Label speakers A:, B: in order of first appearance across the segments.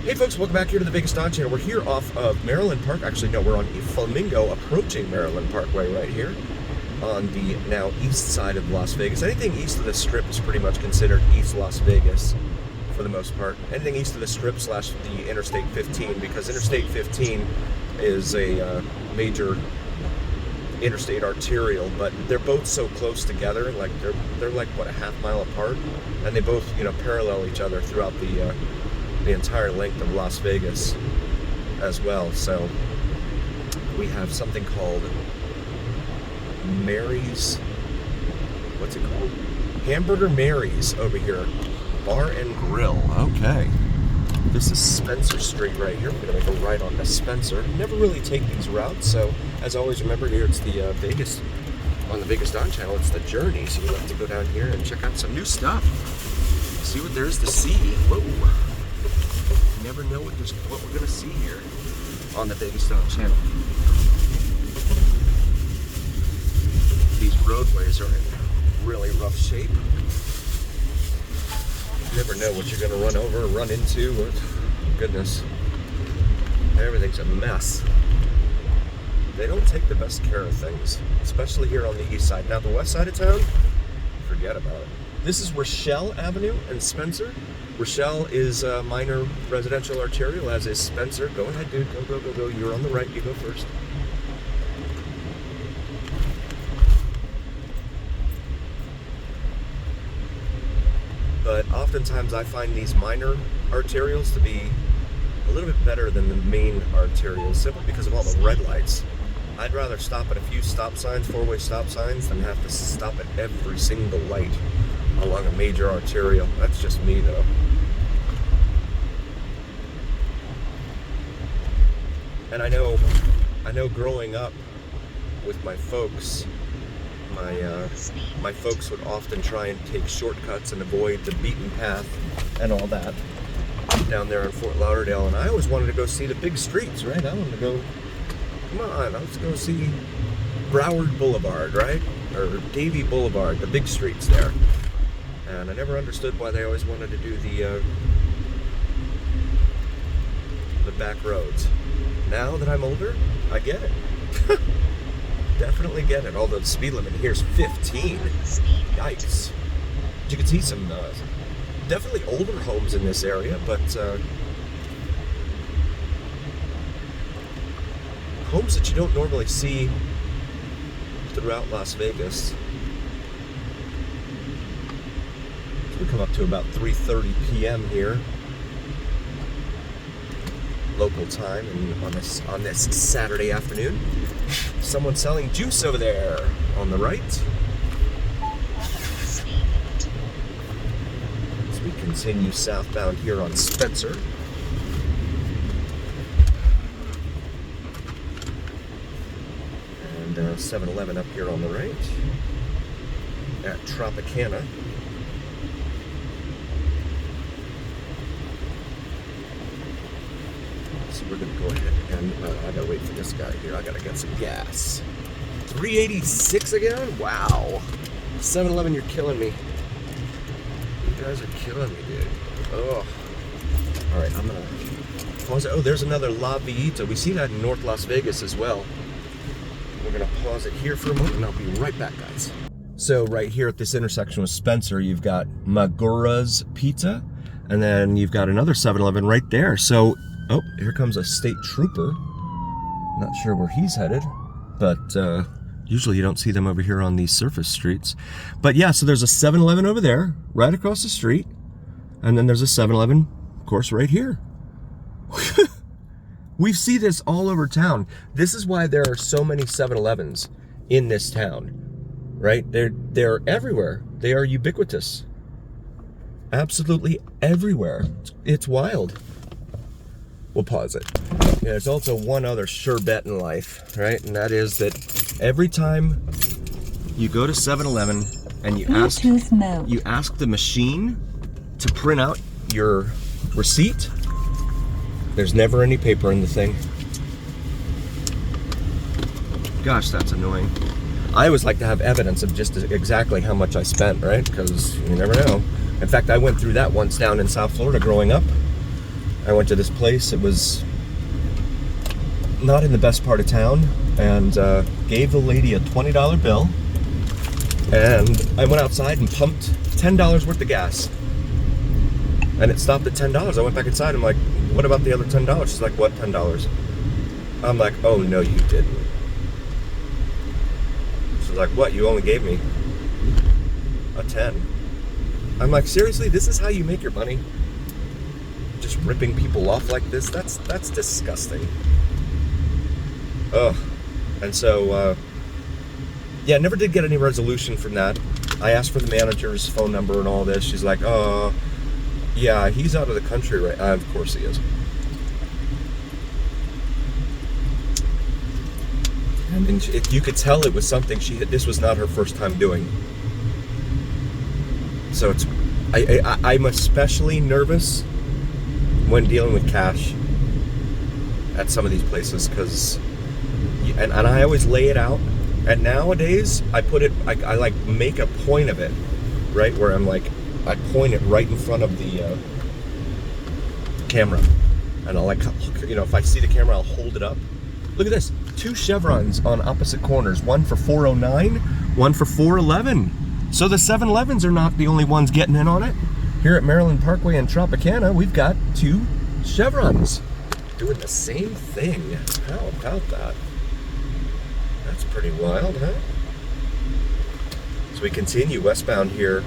A: Hey folks, welcome back here to the Vegas Don Channel. We're here off of Maryland Park. Actually, no, we're on Flamingo, approaching Maryland Parkway right here on the now east side of Las Vegas. Anything east of the Strip is pretty much considered East Las Vegas for the most part. Anything east of the Strip / the Interstate 15, because Interstate 15 is a major interstate arterial, but they're both so close together, like they're like what, a half mile apart, and they both parallel each other throughout the entire length of Las Vegas as well. So we have something called Mary's, what's it called? Hamburger Mary's over here, Bar and Grill. Okay, this is Spencer Street right here. We're gonna make a right on to Spencer. Never really take these routes, so as always, remember here it's the Vegas, on the Vegas Don Channel, it's the journey, so we like to go down here and check out some new stuff, see what there is to see. Whoa. Never know what we're gonna see here on the Vegas Don Channel. These roadways are in really rough shape. You never know what you're gonna run over or run into. Or, goodness, everything's a mess. They don't take the best care of things, especially here on the east side. Now the west side of town, forget about it. This is Rochelle Avenue and Spencer. Rochelle is a minor residential arterial, as is Spencer. Go ahead, dude. Go. You're on the right. You go first. But oftentimes I find these minor arterials to be a little bit better than the main arterials, simply because of all the red lights. I'd rather stop at a few stop signs, four-way stop signs, than have to stop at every single light along a major arterial. That's just me, though. And I know growing up with my folks, my folks would often try and take shortcuts and avoid the beaten path and all that down there in Fort Lauderdale, and I always wanted to go see the big streets, right? I wanted to go, come on, let's go see Broward Boulevard, right? Or Davie Boulevard, the big streets there. And I never understood why they always wanted to do the back roads. Now that I'm older, I get it. Definitely get it. Although the speed limit here is 15. Yikes. You can see some definitely older homes in this area, but homes that you don't normally see throughout Las Vegas. So we come up to about 3:30 p.m. here, local time, and on this Saturday afternoon. Someone selling juice over there on the right. As we continue southbound here on Spencer. And 7-Eleven up here on the right at Tropicana. So we're gonna go ahead and I gotta wait for this guy here. I gotta get some gas. 386 again? Wow. 7-Eleven, you're killing me. You guys are killing me, dude. Oh. All right, I'm gonna pause it. Oh, there's another La Villita. We see that in North Las Vegas as well. We're gonna pause it here for a moment, and I'll be right back, guys. So right here at this intersection with Spencer, you've got Magura's Pizza, and then you've got another 7-Eleven right there. So, oh, here comes a state trooper. Not sure where he's headed, but usually you don't see them over here on these surface streets. But yeah, so there's a 7-Eleven over there, right across the street, and then there's a 7-Eleven, of course, right here. We see this all over town. This is why there are so many 7-Elevens in this town, right? They're everywhere. They are ubiquitous. Absolutely everywhere. It's wild. We'll pause it. Yeah, there's also one other sure bet in life, right? And that is that every time you go to 7-Eleven and you ask the machine to print out your receipt, there's never any paper in the thing. Gosh, that's annoying. I always like to have evidence of just exactly how much I spent, right? Because you never know. In fact, I went through that once down in South Florida growing up. I went to this place. It was not in the best part of town, and gave the lady a $20 bill. And I went outside and pumped $10 worth of gas. And it stopped at $10. I went back inside. I'm like, what about the other $10? She's like, what $10? I'm like, oh, no, you didn't. She's like, what? You only gave me a 10. I'm like, seriously? This is how you make your money? Just ripping people off like this? That's disgusting. Ugh. And so, yeah, never did get any resolution from that. I asked for the manager's phone number and all this. She's like, oh, yeah, he's out of the country right now. Of course he is. And you could tell it was something this was not her first time doing. So I'm especially nervous when dealing with cash at some of these places, because, and I always lay it out. And nowadays, I like make a point of it, right? Where I'm like, I point it right in front of the camera. And I'll like, if I see the camera, I'll hold it up. Look at this, 2 chevrons on opposite corners. One for 409, one for 411. So the 7-Elevens are not the only ones getting in on it. Here at Maryland Parkway and Tropicana, we've got 2 chevrons doing the same thing. How about that? That's pretty wild, huh? So we continue westbound here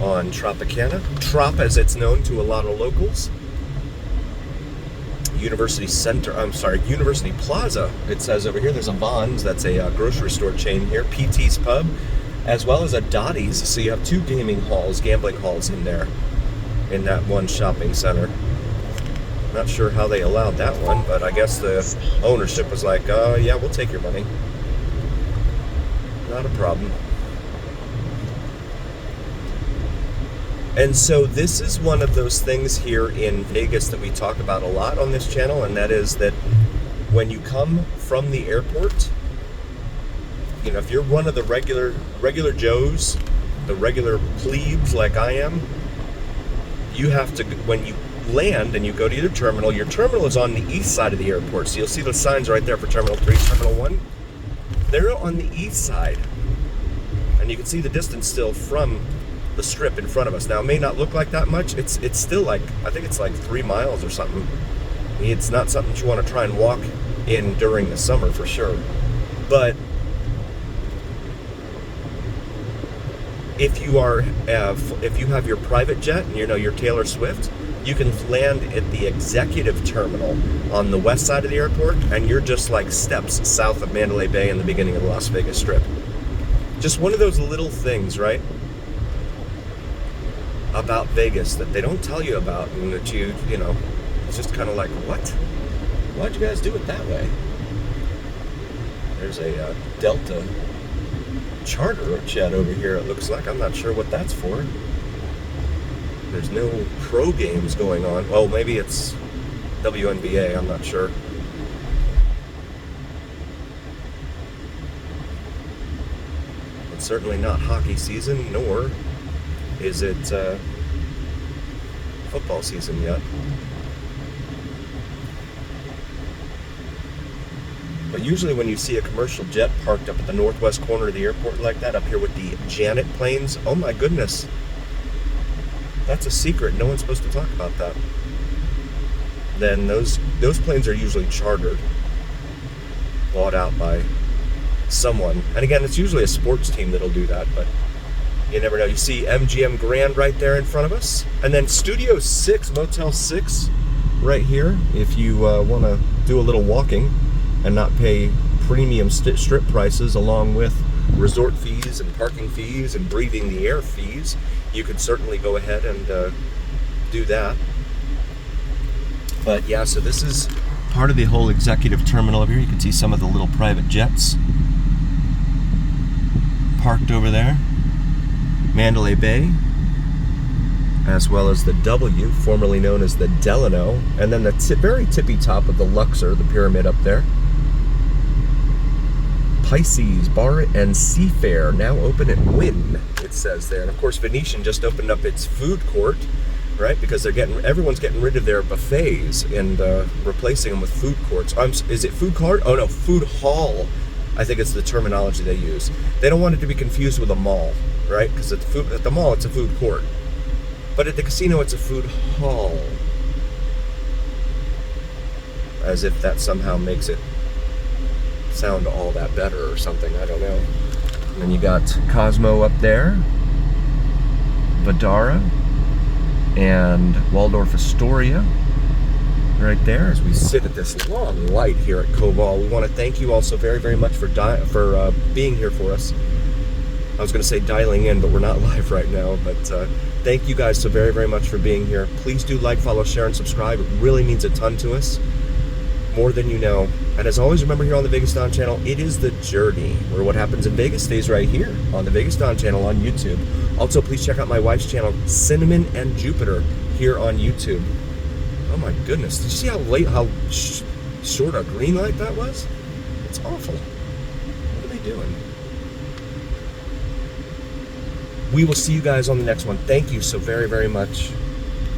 A: on Tropicana. Trop, as it's known to a lot of locals. University Plaza, it says over here. There's a Vons, that's a grocery store chain here. PT's Pub, as well as a Dottie's. So you have 2 gambling halls in there, in that one shopping center. Not sure how they allowed that one, but I guess the ownership was like, yeah, we'll take your money. Not a problem. And so this is one of those things here in Vegas that we talk about a lot on this channel, and that is that when you come from the airport, if you're one of the regular Joes, the regular plebes like I am, you have to, when you land and you go to your terminal is on the east side of the airport. So you'll see the signs right there for Terminal 3, Terminal 1. They're on the east side. And you can see the distance still from the strip in front of us. Now, it may not look like that much. It's still like, I think it's like 3 miles or something. It's not something that you want to try and walk in during the summer for sure. But if you have your private jet and your Taylor Swift, you can land at the executive terminal on the west side of the airport, and you're just like steps south of Mandalay Bay in the beginning of the Las Vegas Strip. Just one of those little things, right, about Vegas that they don't tell you about, and that it's just kind of like, what? Why'd you guys do it that way? There's a Delta charter jet over here, it looks like. I'm not sure what that's for. There's no pro games going on. Well, maybe it's WNBA, I'm not sure. It's certainly not hockey season, nor is it football season yet. But usually when you see a commercial jet parked up at the northwest corner of the airport like that, up here with the Janet planes, oh my goodness. That's a secret. No one's supposed to talk about that. Then those planes are usually chartered, bought out by someone. And again, it's usually a sports team that'll do that, but you never know. You see MGM Grand right there in front of us. And then Studio 6, Motel 6 right here, if you want to do a little walking and not pay premium strip prices along with resort fees and parking fees and breathing the air fees, you could certainly go ahead and do that. But yeah, so this is part of the whole executive terminal over here. You can see some of the little private jets parked over there. Mandalay Bay, as well as the W, formerly known as the Delano, and then the very tippy top of the Luxor, the pyramid up there. Pisces Bar and Seafair, now open at Wynn, it says there. And of course, Venetian just opened up its food court right? Because everyone's getting rid of their buffets and replacing them with food courts. Is it food court? Oh no, food hall. I think it's the terminology they use. They don't want it to be confused with a mall, right? Because at the mall, it's a food court. But at the casino, it's a food hall. As if that somehow makes it sound all that better or something, I don't know. And then you got Cosmo up there, Vadara, and Waldorf Astoria right there as we sit at this long light here at Koval. We want to thank you all so very, very much for being here for us. I was going to say dialing in, but we're not live right now. But thank you guys so very, very much for being here. Please do like, follow, share, and subscribe. It really means a ton to us, more than you know. And as always, remember, here on the Vegas Don channel, it is the journey where what happens in Vegas stays right here on the Vegas Don channel on YouTube. Also, please check out my wife's channel, Cinnamon and Jupiter, here on YouTube. Oh my goodness, did you see how short a green light that was? It's awful. What are they doing? We will see you guys on the next one. Thank you so very, very much.